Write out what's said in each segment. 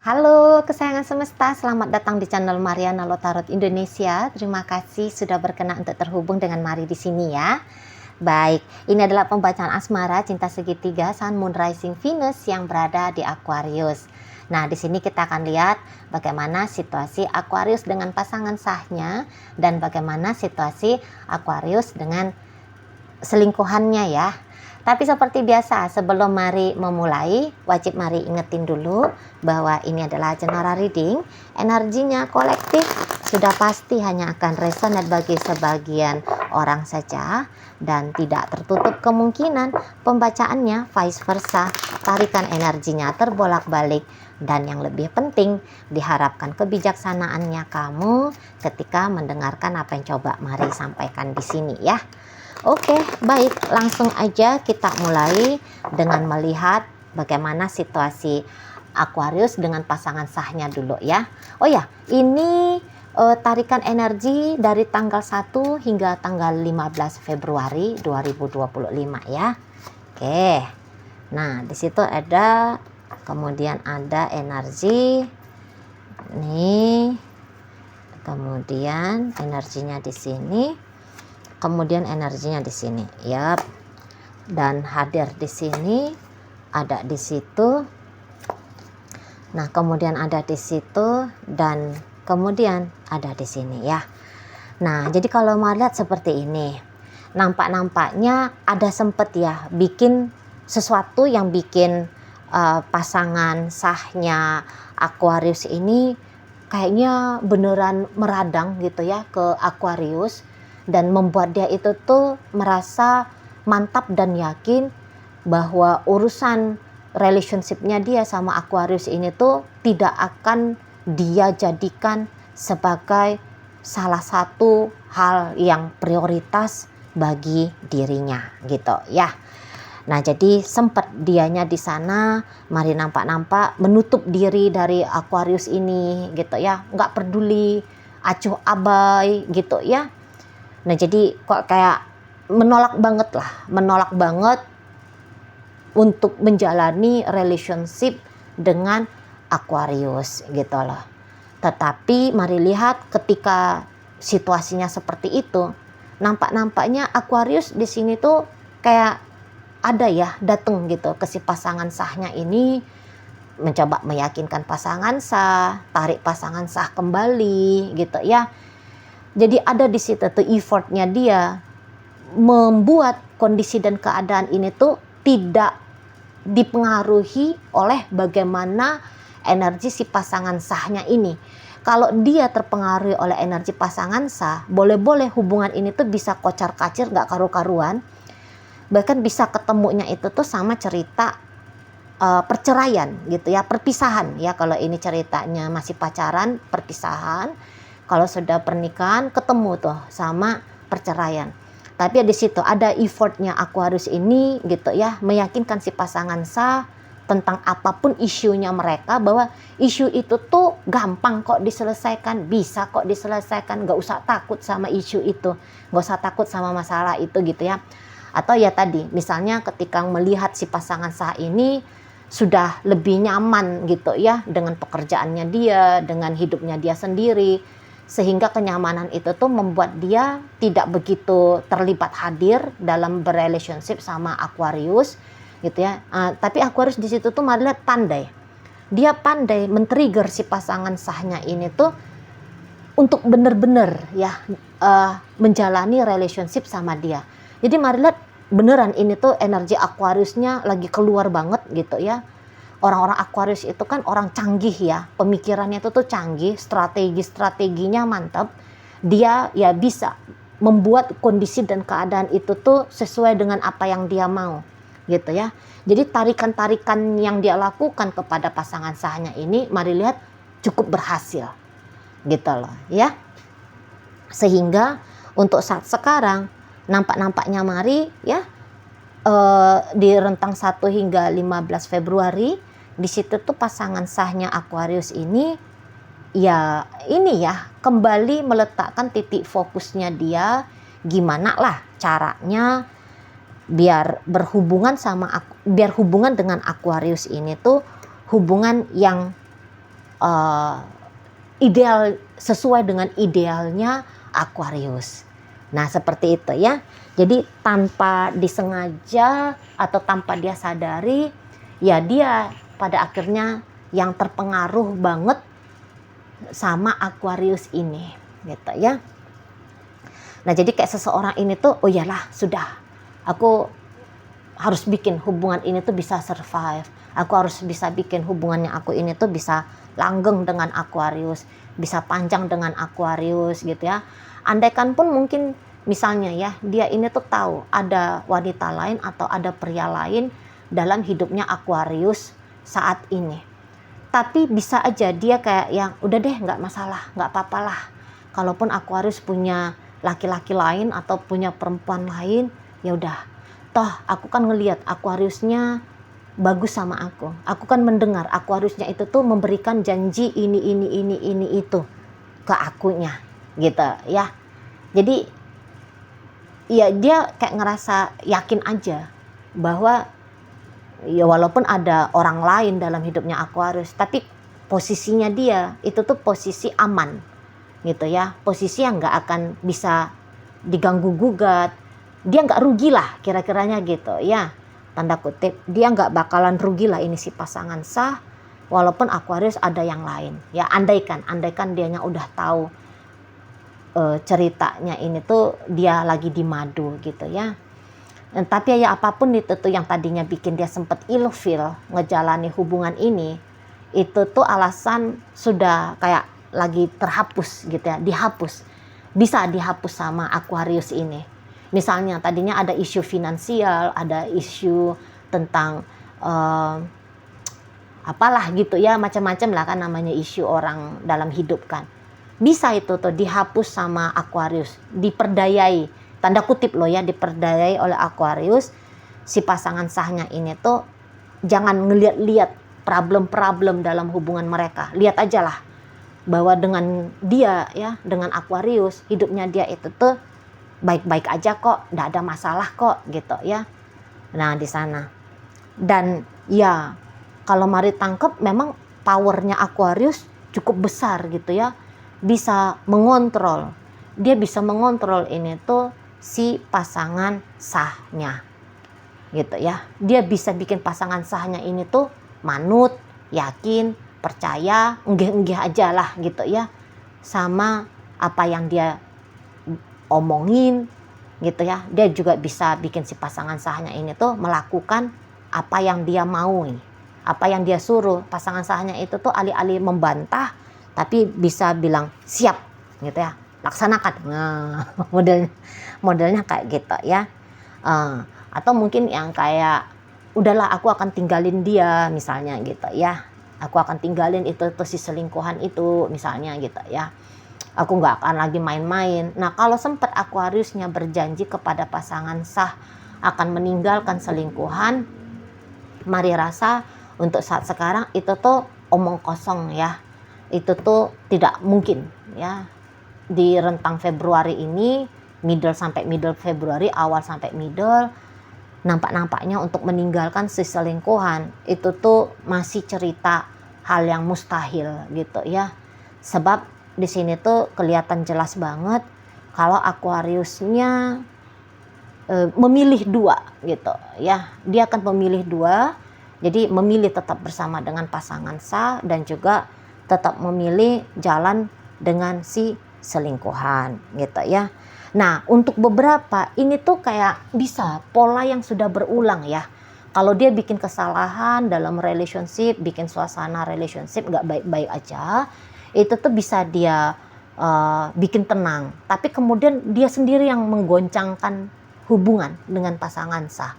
Halo kesayangan semesta, selamat datang di channel Mariana Lotarot Indonesia. Terima kasih sudah berkenan untuk terhubung dengan Mari di sini ya. Baik, ini adalah pembacaan asmara cinta segitiga Sun Moon Rising Venus yang berada di Aquarius. Nah, di sini kita akan lihat bagaimana situasi Aquarius dengan pasangan sahnya dan bagaimana situasi Aquarius dengan selingkuhannya ya. Tapi seperti biasa, sebelum Mari memulai, wajib Mari ingetin dulu bahwa ini adalah general reading. Energinya kolektif sudah pasti hanya akan resonate bagi sebagian orang saja dan tidak tertutup kemungkinan pembacaannya vice versa. Tarikan energinya terbolak-balik dan yang lebih penting diharapkan kebijaksanaannya kamu ketika mendengarkan apa yang coba Mari sampaikan di sini ya. Oke, baik, langsung aja kita mulai dengan melihat bagaimana situasi Aquarius dengan pasangan sahnya dulu ya. Oh ya, ini tarikan energi dari tanggal 1 hingga tanggal 15 Februari 2025 ya. Oke. Nah, di situ ada kemudian ada energi nih. Kemudian energinya di sini. Kemudian energinya di sini, yap. Dan hadir di sini, ada di situ. Nah, kemudian ada di situ dan kemudian ada di sini ya. Nah, jadi kalau mau lihat seperti ini, nampaknya ada sempet ya bikin sesuatu yang bikin pasangan sahnya Aquarius ini kayaknya beneran meradang gitu ya ke Aquarius. Dan membuat dia itu tuh merasa mantap dan yakin bahwa urusan relationship-nya dia sama Aquarius ini tuh tidak akan dia jadikan sebagai salah satu hal yang prioritas bagi dirinya gitu ya. Nah, jadi sempat dianya di sana, Mari nampak menutup diri dari Aquarius ini gitu ya, nggak peduli, acuh abai gitu ya. Nah, jadi kok kayak menolak banget untuk menjalani relationship dengan Aquarius gitu loh. Tetapi mari lihat ketika situasinya seperti itu, nampaknya Aquarius di sini tuh kayak ada ya datang gitu ke si pasangan sahnya ini, mencoba meyakinkan pasangan sah, tarik pasangan sah kembali gitu ya. Jadi ada di situ tuh effortnya dia membuat kondisi dan keadaan ini tuh tidak dipengaruhi oleh bagaimana energi si pasangan sahnya ini. Kalau dia terpengaruhi oleh energi pasangan sah, boleh-boleh hubungan ini tuh bisa kocar-kacir gak karu-karuan. Bahkan bisa ketemunya itu tuh sama cerita perceraian gitu ya, perpisahan ya. Kalau ini ceritanya masih pacaran, perpisahan. Kalau sudah pernikahan ketemu tuh sama perceraian. Tapi di situ ada effortnya Aquarius ini gitu ya, meyakinkan si pasangan sah tentang apapun isunya mereka, bahwa isu itu tuh gampang kok diselesaikan, bisa kok diselesaikan, gak usah takut sama isu itu, gak usah takut sama masalah itu gitu ya. Atau ya tadi misalnya ketika melihat si pasangan sah ini sudah lebih nyaman gitu ya dengan pekerjaannya dia, dengan hidupnya dia sendiri, sehingga kenyamanan itu tuh membuat dia tidak begitu terlibat hadir dalam berrelationship sama Aquarius gitu ya. Tapi Aquarius di situ tuh mari lihat pandai. Dia pandai men-trigger si pasangan sahnya ini tuh untuk bener-bener ya menjalani relationship sama dia. Jadi mari lihat beneran ini tuh energi Aquariusnya lagi keluar banget gitu ya. Orang-orang Aquarius itu kan orang canggih ya, pemikirannya itu tuh canggih, strateginya mantap. Dia ya bisa membuat kondisi dan keadaan itu tuh sesuai dengan apa yang dia mau gitu ya. Jadi tarikan-tarikan yang dia lakukan kepada pasangan sahnya ini mari lihat cukup berhasil gitu loh ya. Sehingga untuk saat sekarang nampaknya Mari ya di rentang 1 hingga 15 Februari di situ tuh pasangan sahnya Aquarius ini ya kembali meletakkan titik fokusnya dia gimana lah caranya biar hubungan dengan Aquarius ini tuh hubungan yang uh, ideal, sesuai dengan idealnya Aquarius. Nah, seperti itu ya. Jadi tanpa disengaja atau tanpa dia sadari, ya dia pada akhirnya yang terpengaruh banget sama Aquarius ini, gitu ya. Nah, jadi kayak seseorang ini tuh, oh iyalah, sudah, aku harus bikin hubungan ini tuh bisa survive. Aku harus bisa bikin hubungannya aku ini tuh bisa langgeng dengan Aquarius, bisa panjang dengan Aquarius, gitu ya. Andaikan pun mungkin misalnya ya, dia ini tuh tahu ada wanita lain atau ada pria lain dalam hidupnya Aquarius saat ini. Tapi bisa aja dia kayak yang udah deh, nggak masalah, nggak apa-apalah. Kalaupun Aquarius punya laki-laki lain atau punya perempuan lain, ya udah. Toh aku kan ngelihat Aquariusnya bagus sama aku. Aku kan mendengar Aquariusnya itu tuh memberikan janji ini itu ke akunya, gitu ya. Jadi ya dia kayak ngerasa yakin aja bahwa ya walaupun ada orang lain dalam hidupnya Aquarius, tapi posisinya dia itu tuh posisi aman, gitu ya. Posisi yang nggak akan bisa diganggu gugat. Dia nggak rugi lah kira-kiranya gitu ya, tanda kutip. Dia nggak bakalan rugi lah ini si pasangan sah, walaupun Aquarius ada yang lain ya. Andaikan dianya udah tahu ceritanya ini tuh dia lagi di madu, gitu ya. Tapi ya apapun itu tuh yang tadinya bikin dia sempet ilfil ngejalani hubungan ini, itu tuh alasan sudah kayak lagi terhapus gitu ya, dihapus, bisa dihapus sama Aquarius ini. Misalnya tadinya ada isu finansial, ada isu tentang apalah gitu ya, macam-macam lah kan namanya isu orang dalam hidup kan. Bisa itu tuh dihapus sama Aquarius, diperdayai, tanda kutip loh ya, diperdayai oleh Aquarius. Si pasangan sahnya ini tuh jangan ngeliat-liat problem-problem dalam hubungan mereka. Lihat aja lah bahwa dengan dia ya, dengan Aquarius, hidupnya dia itu tuh baik-baik aja kok, nggak ada masalah kok, gitu ya. Nah di sana. Dan ya kalau mari tangkep, memang powernya Aquarius cukup besar gitu ya, bisa mengontrol. Dia bisa mengontrol ini tuh si pasangan sahnya, gitu ya. Dia bisa bikin pasangan sahnya ini tuh manut, yakin, percaya, enggih-enggih aja lah gitu ya, sama apa yang dia omongin, gitu ya. Dia juga bisa bikin si pasangan sahnya ini tuh melakukan apa yang dia mau, apa yang dia suruh. Pasangan sahnya itu tuh alih-alih membantah, tapi bisa bilang siap, gitu ya, laksanakan. Nah, modelnya kayak gitu ya. Atau mungkin yang kayak udahlah aku akan tinggalin dia misalnya, gitu ya. Aku akan tinggalin itu si selingkuhan itu misalnya, gitu ya. Aku nggak akan lagi main-main. Nah kalau sempat Aquariusnya berjanji kepada pasangan sah akan meninggalkan selingkuhan, mari rasa untuk saat sekarang itu tuh omong kosong ya. Itu tuh tidak mungkin ya. Di rentang Februari ini, middle sampai middle Februari, awal sampai middle, nampak-nampaknya untuk meninggalkan si selingkuhan itu tuh masih cerita hal yang mustahil, gitu ya. Sebab di sini tuh kelihatan jelas banget kalau Aquariusnya memilih dua, gitu ya. Dia akan memilih dua, jadi memilih tetap bersama dengan pasangan sah dan juga tetap memilih jalan dengan si selingkuhan, gitu ya. Nah untuk beberapa ini tuh kayak bisa pola yang sudah berulang ya. Kalau dia bikin kesalahan dalam relationship, bikin suasana relationship nggak baik-baik aja, itu tuh bisa dia bikin tenang, tapi kemudian dia sendiri yang menggoncangkan hubungan dengan pasangan sah.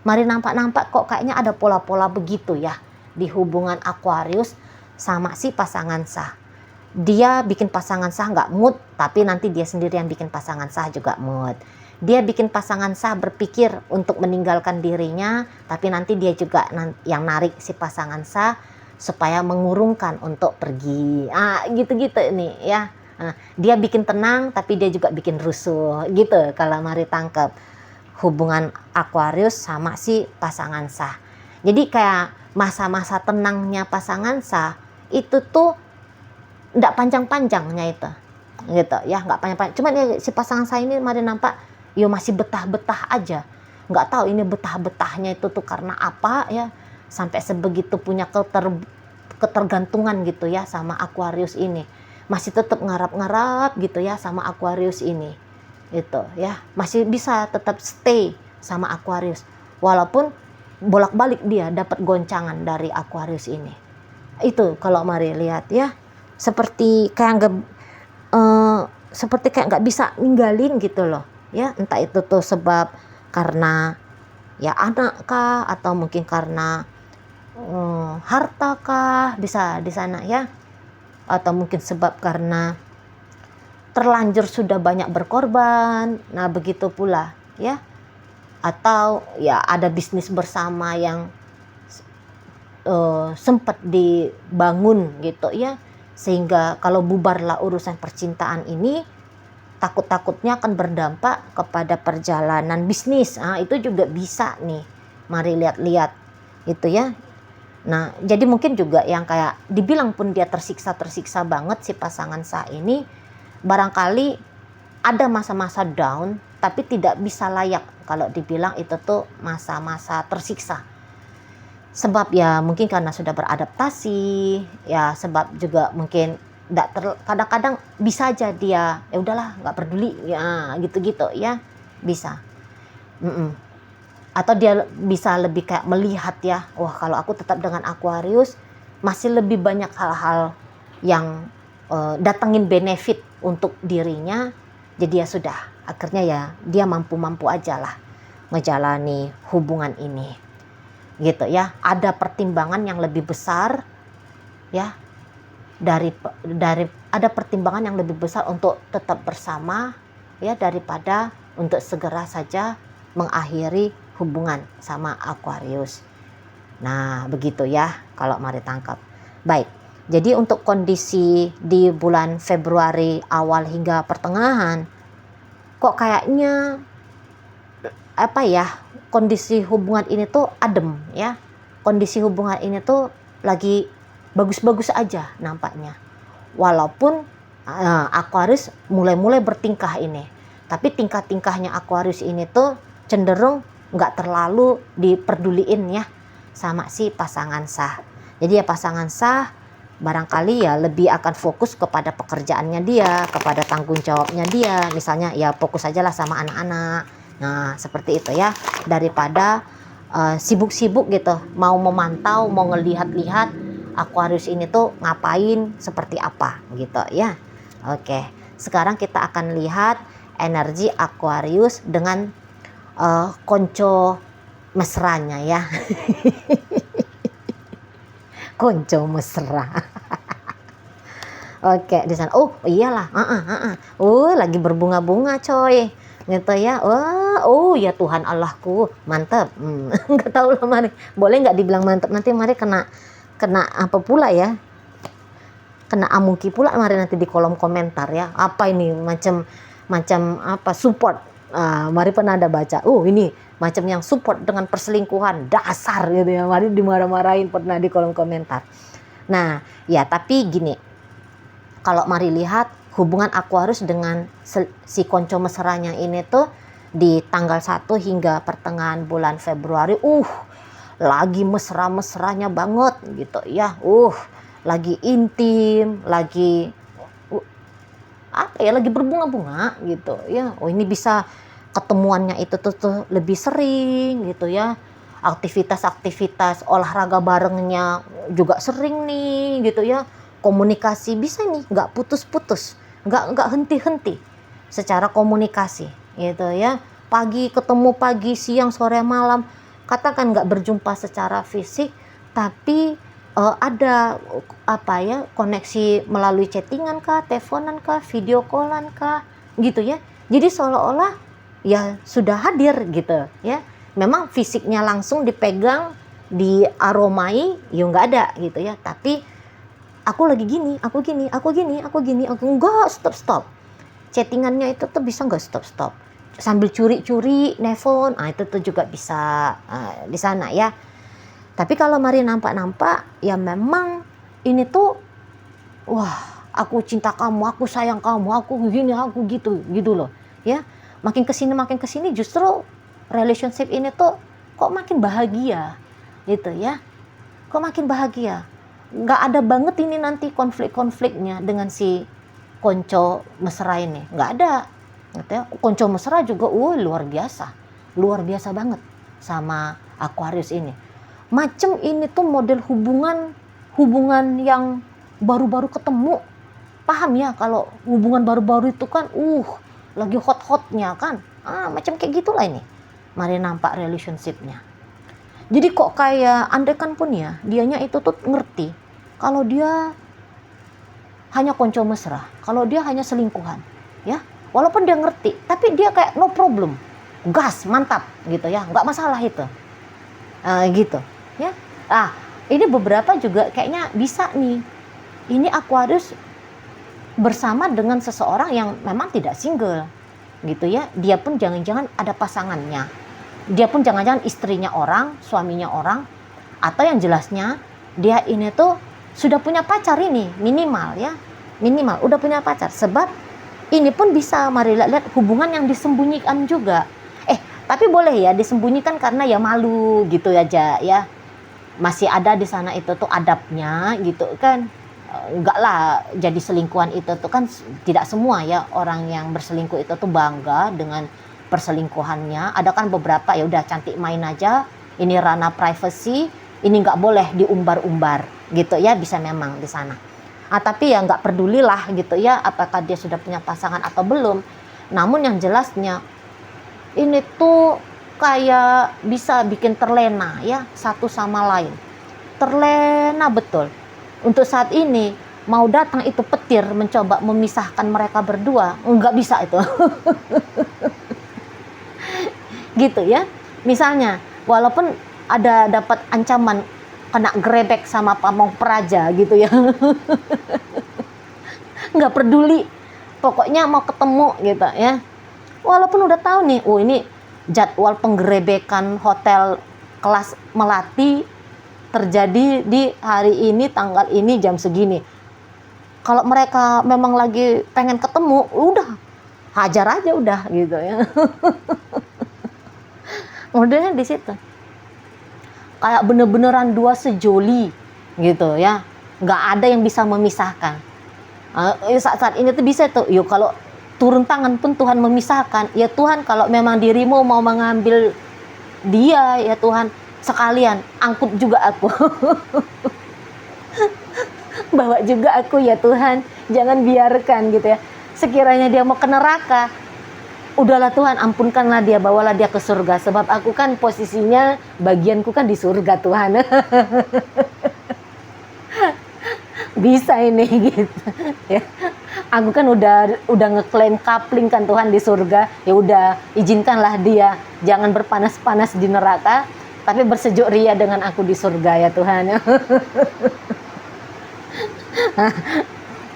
Mari nampak-nampak kok kayaknya ada pola-pola begitu ya di hubungan Aquarius sama si pasangan sah. Dia bikin pasangan sah nggak mood, tapi nanti dia sendiri yang bikin pasangan sah juga mood. Dia bikin pasangan sah berpikir untuk meninggalkan dirinya, tapi nanti dia juga yang narik si pasangan sah supaya mengurungkan untuk pergi. Gitu-gitu nih ya. Dia bikin tenang tapi dia juga bikin rusuh, gitu kalau mari tangkep hubungan Aquarius sama si pasangan sah. Jadi kayak masa-masa tenangnya pasangan sah itu tuh nggak panjang-panjangnya itu, gitu ya, nggak panjang-panjang. Cuman ya si pasangan saya ini mari nampak, yo masih betah-betah aja. Nggak tahu ini betah-betahnya itu tuh karena apa ya, sampai sebegitu punya ketergantungan gitu ya sama Aquarius ini. Masih tetap ngarap-ngarap gitu ya sama Aquarius ini, gitu ya, masih bisa tetap stay sama Aquarius walaupun bolak-balik dia dapat goncangan dari Aquarius ini. Itu kalau mari lihat ya, seperti kayak nggak bisa ninggalin gitu loh ya, entah itu tuh sebab karena ya anak kah, atau mungkin karena harta kah, bisa di sana ya, atau mungkin sebab karena terlanjur sudah banyak berkorban, nah begitu pula ya, atau ya ada bisnis bersama yang sempat dibangun gitu ya, sehingga kalau bubarlah urusan percintaan ini, takut-takutnya akan berdampak kepada perjalanan bisnis. Nah, itu juga bisa nih, mari lihat-lihat itu ya. Nah, jadi mungkin juga yang kayak dibilang pun dia tersiksa banget si pasangan saya ini, barangkali ada masa-masa down, tapi tidak bisa layak kalau dibilang itu tuh masa-masa tersiksa. Sebab ya mungkin karena sudah beradaptasi, ya sebab juga mungkin kadang-kadang bisa aja dia ya udahlah nggak peduli ya, gitu-gitu ya, bisa. Atau dia bisa lebih kayak melihat ya, wah kalau aku tetap dengan Aquarius masih lebih banyak hal-hal yang datangin benefit untuk dirinya, jadi ya sudah, akhirnya ya dia mampu-mampu aja lah ngejalani hubungan ini, gitu ya. Ada pertimbangan yang lebih besar ya, dari ada pertimbangan yang lebih besar untuk tetap bersama ya, daripada untuk segera saja mengakhiri hubungan sama Aquarius. Nah begitu ya kalau mari tangkap. Baik, jadi untuk kondisi di bulan Februari awal hingga pertengahan, kok kayaknya apa ya, kondisi hubungan ini tuh adem ya, kondisi hubungan ini tuh lagi bagus-bagus aja nampaknya, walaupun Aquarius mulai bertingkah ini, tapi tingkah-tingkahnya Aquarius ini tuh cenderung nggak terlalu diperduliin ya sama si pasangan sah. Jadi ya pasangan sah barangkali ya lebih akan fokus kepada pekerjaannya dia, kepada tanggung jawabnya dia, misalnya ya fokus aja lah sama anak-anak. Nah seperti itu ya, daripada sibuk-sibuk gitu mau memantau, mau ngelihat-lihat Aquarius ini tuh ngapain, seperti apa gitu ya. Oke, sekarang kita akan lihat energi Aquarius dengan konco mesranya ya. Konco mesra. Oke, di sana. Oh iyalah, lagi berbunga-bunga coy, gitu ya. Oh ya Tuhan Allahku, mantap. Nggak tahu lah mari. Boleh nggak dibilang mantap, nanti mari kena apa pula ya? Kena amuki pula mari nanti di kolom komentar ya. Apa ini macam apa support? Mari pernah ada baca, ini macam yang support dengan perselingkuhan, dasar gitu ya, mari dimarah-marahin pernah di kolom komentar. Nah ya tapi gini, kalau mari lihat hubungan Aquarius dengan si konco mesranya ini tuh di tanggal 1 hingga pertengahan bulan Februari, lagi mesra-mesranya banget gitu ya, lagi intim, lagi apa ya, lagi berbunga-bunga gitu ya. Ini bisa ketemuannya itu tuh lebih sering gitu ya, aktivitas olahraga barengnya juga sering nih gitu ya, komunikasi bisa nih nggak putus-putus, nggak henti-henti secara komunikasi gitu ya, pagi ketemu, pagi siang sore malam, katakan nggak berjumpa secara fisik tapi ada apa ya, koneksi melalui chattingan kah, teleponan kah, video callan kah gitu ya. Jadi seolah-olah ya sudah hadir gitu ya. Memang fisiknya langsung dipegang, diaromai ya nggak ada gitu ya, tapi aku lagi gini, aku enggak stop. Chattingannya itu tuh bisa nggak stop sambil curi-curi nelfon, itu tuh juga bisa di sana ya. Tapi kalau mari nampak ya memang ini tuh aku cinta kamu, aku sayang kamu, aku gini, aku gitu loh ya. Makin kesini justru relationship ini tuh kok makin bahagia gitu ya, kok makin bahagia. Nggak ada banget ini nanti konflik-konfliknya dengan si konco mesra ini, nggak ada gitu ya. Konco mesra juga luar biasa banget sama Aquarius ini. Macem ini tuh model hubungan yang baru-baru ketemu. Paham ya, kalau hubungan baru-baru itu kan lagi hot-hotnya kan. Macam kayak gitulah ini. Mari nampak relationshipnya. Jadi kok kayak andaikan pun ya, dianya itu tuh ngerti kalau dia hanya konco mesra, kalau dia hanya selingkuhan, ya. Walaupun dia ngerti, tapi dia kayak no problem, gas, mantap gitu ya, nggak masalah itu, gitu, ya. Ini beberapa juga kayaknya bisa nih. Ini Aquarius bersama dengan seseorang yang memang tidak single, gitu ya. Dia pun jangan-jangan ada pasangannya, dia pun jangan-jangan istrinya orang, suaminya orang, atau yang jelasnya dia ini tuh sudah punya pacar ini, minimal udah punya pacar. Sebab ini pun bisa mari lihat hubungan yang disembunyikan juga. Tapi boleh ya disembunyikan karena ya malu gitu aja ya. Masih ada di sana itu tuh adabnya gitu kan. Enggak lah jadi selingkuhan itu tuh kan tidak semua ya orang yang berselingkuh itu tuh bangga dengan perselingkuhannya. Ada kan beberapa ya udah cantik main aja, ini ranah privacy, ini nggak boleh diumbar-umbar gitu ya, bisa memang di sana. Tapi ya nggak pedulilah gitu ya apakah dia sudah punya pasangan atau belum. Namun yang jelasnya ini tuh kayak bisa bikin terlena ya satu sama lain, terlena betul. Untuk saat ini mau datang itu petir mencoba memisahkan mereka berdua, nggak bisa itu. Gitu ya. Misalnya walaupun ada dapat ancaman kena grebek sama pamong praja gitu ya. Nggak peduli, pokoknya mau ketemu gitu ya. Walaupun udah tahu nih, ini jadwal penggerebekan hotel kelas melati terjadi di hari ini, tanggal ini, jam segini. Kalau mereka memang lagi pengen ketemu, udah hajar aja udah gitu ya. Modelnya di situ. Kayak bener-beneran dua sejoli gitu ya, nggak ada yang bisa memisahkan. Saat ini tuh bisa tuh, yuk kalau turun tangan pun Tuhan memisahkan. Ya Tuhan, kalau memang dirimu mau mengambil dia ya Tuhan, sekalian angkut juga aku. Bawa juga aku ya Tuhan, jangan biarkan gitu ya. Sekiranya dia mau ke neraka, udahlah Tuhan, ampunkanlah dia, bawalah dia ke surga. Sebab aku kan posisinya, bagianku kan di surga Tuhan. Bisa ini gitu ya. Aku kan udah ngeklaim kapling kan Tuhan di surga. Ya udah, izinkanlah dia jangan berpanas-panas di neraka, tapi bersejuk ria dengan aku di surga ya Tuhan.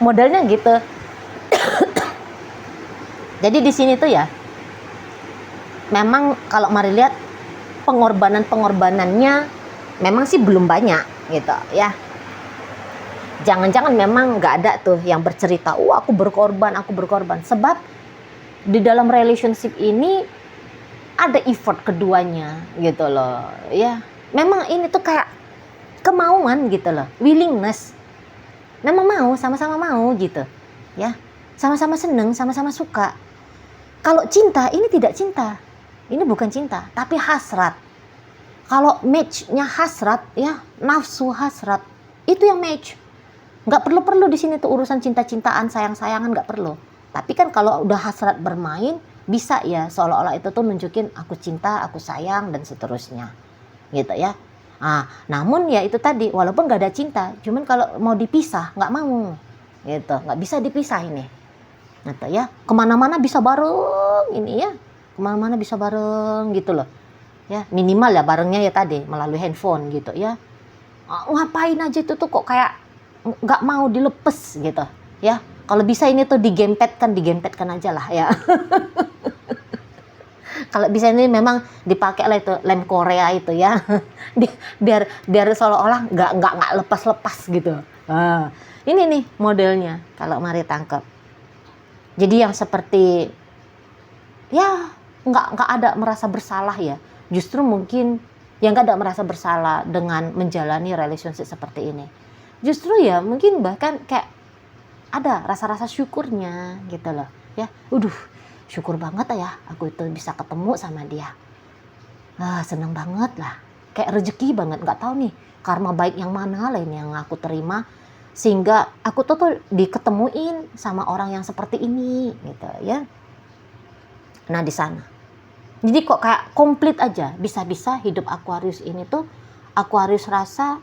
Modelnya gitu. Jadi di sini tuh ya, memang kalau mari lihat pengorbanannya memang sih belum banyak gitu ya. Jangan-jangan memang nggak ada tuh yang bercerita, aku berkorban. Sebab di dalam relationship ini ada effort keduanya gitu loh ya. Memang ini tuh kayak kemauan gitu loh, willingness. Memang mau, sama-sama mau gitu ya. Sama-sama seneng, sama-sama suka. Kalau cinta, ini tidak cinta. Ini bukan cinta, tapi hasrat. Kalau match-nya hasrat, ya nafsu hasrat, itu yang match. Nggak perlu di sini tuh urusan cinta-cintaan, sayang-sayangan, nggak perlu. Tapi kan kalau udah hasrat bermain, bisa ya seolah-olah itu tuh nunjukin aku cinta, aku sayang, dan seterusnya. Gitu ya. Namun ya itu tadi, walaupun nggak ada cinta, cuman kalau mau dipisah, nggak mau. Gitu, nggak bisa dipisah ini. Gitu ya, kemana-mana bisa bareng ini ya, kemana-mana bisa bareng gitu loh ya, minimal ya barengnya ya tadi melalui handphone gitu ya. Ngapain aja itu tuh kok kayak nggak mau dilepas gitu ya. Kalau bisa ini tuh digempetkan aja lah ya. Kalau bisa ini memang dipakai lah itu lem Korea itu ya. biar seolah-olah nggak lepas gitu. Ini nih modelnya kalau Mari tangkap. Jadi yang seperti ya nggak ada merasa bersalah ya. Justru mungkin yang nggak ada merasa bersalah dengan menjalani relationship seperti ini. Justru ya mungkin bahkan kayak ada rasa-rasa syukurnya gitu loh ya. Syukur banget ya aku itu bisa ketemu sama dia. Seneng banget lah. Kayak rezeki banget, nggak tahu nih karma baik yang mana lain yang aku terima sehingga aku tuh diketemuin sama orang yang seperti ini gitu ya. Nah di sana. Jadi kok kayak komplit aja, bisa-bisa hidup Aquarius ini tuh Aquarius rasa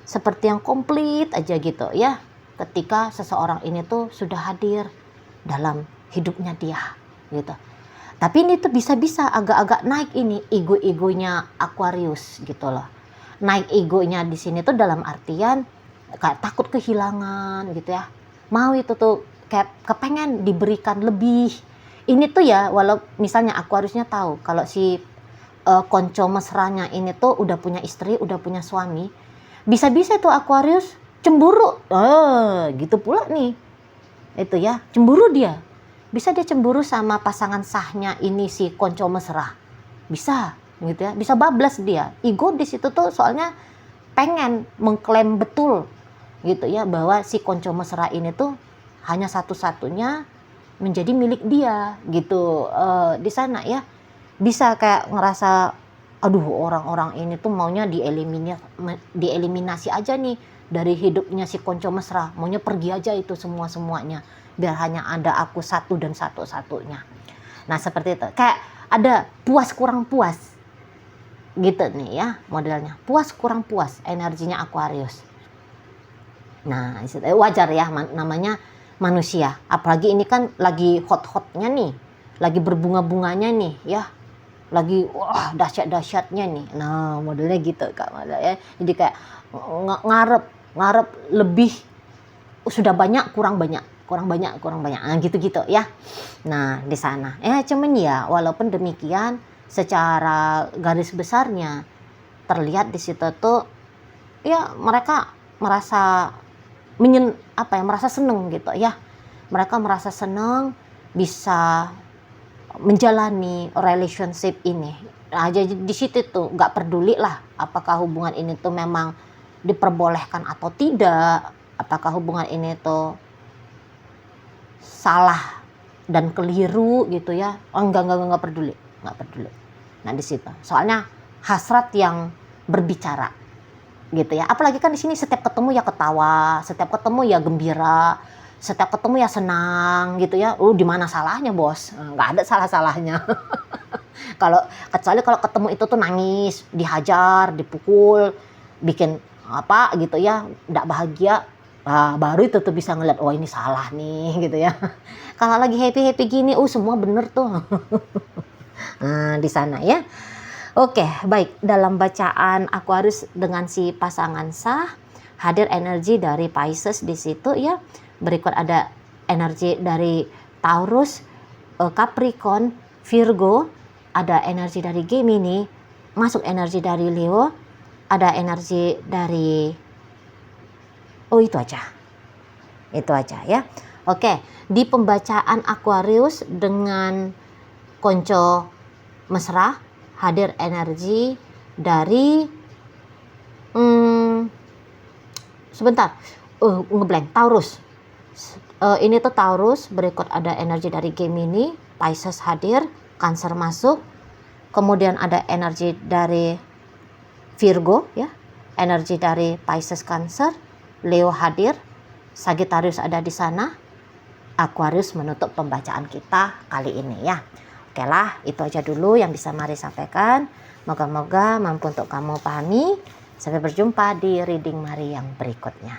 seperti yang komplit aja gitu ya. Ketika seseorang ini tuh sudah hadir dalam hidupnya dia gitu. Tapi ini tuh bisa-bisa agak-agak naik ini ego-egonya Aquarius gitu loh. Naik egonya di sini tuh dalam artian kayak takut kehilangan gitu ya. Mau itu tuh kayak kepengen diberikan lebih. Ini tuh ya walau misalnya Aquariusnya tahu kalau si konco mesranya ini tuh udah punya istri, udah punya suami. Bisa-bisa tuh Aquarius cemburu. Gitu pula nih. Itu ya, cemburu dia. Bisa dia cemburu sama pasangan sahnya ini si konco mesra. Bisa gitu ya. Bisa bablas dia. Ego di situ tuh soalnya pengen mengklaim betul gitu ya bahwa si konco mesra ini tuh hanya satu-satunya menjadi milik dia gitu. Di sana ya. Bisa kayak ngerasa orang-orang ini tuh maunya dieliminasi aja nih dari hidupnya si konco mesra, maunya pergi aja itu semuanya biar hanya ada aku satu dan satu-satunya. Nah seperti itu, kayak ada puas kurang puas gitu nih ya modelnya, puas kurang puas energinya Aquarius. Nah wajar ya namanya manusia, apalagi ini kan lagi hot-hotnya nih, lagi berbunga-bunganya nih ya, lagi wah dahsyat-dahsyatnya nih. Nah modelnya gitu Kak Mada ya. Jadi kayak ngarep lebih, sudah banyak kurang banyak. Nah, gitu-gitu ya. Nah di sana cuman ya walaupun demikian secara garis besarnya terlihat di situ tuh ya mereka merasa merasa seneng gitu ya. Mereka merasa seneng bisa menjalani relationship ini. Nah, jadi di situ tuh nggak peduli lah apakah hubungan ini tuh memang diperbolehkan atau tidak, apakah hubungan ini tuh salah dan keliru gitu ya. Enggak peduli. Nah di situ soalnya hasrat yang berbicara gitu ya. Apalagi kan di sini setiap ketemu ya ketawa, setiap ketemu ya gembira, setiap ketemu ya senang gitu ya. Di mana salahnya bos? Nggak ada salah-salahnya. Kecuali kalau ketemu itu tuh nangis, dihajar, dipukul, bikin apa gitu ya, nggak bahagia. Baru itu tuh bisa ngeliat ini salah nih gitu ya. Kalau lagi happy gini semua bener tuh. Nah di sana ya. Oke, baik. Dalam bacaan Aquarius dengan si pasangan sah, hadir energi dari Pisces di situ ya. Berikut ada energi dari Taurus, Capricorn, Virgo, ada energi dari Gemini, masuk energi dari Leo, ada energi dari itu aja ya. Oke, di pembacaan Aquarius dengan konco mesra hadir energi dari Taurus. Ini tuh Taurus, berikut ada energi dari Gemini, Pisces hadir, Cancer masuk, kemudian ada energi dari Virgo ya, energi dari Pisces Cancer, Leo hadir, Sagittarius ada di sana. Aquarius menutup pembacaan kita kali ini ya. Oke lah, itu aja dulu yang bisa Mari sampaikan. Moga-moga mampu untuk kamu pahami. Sampai berjumpa di reading Mari yang berikutnya.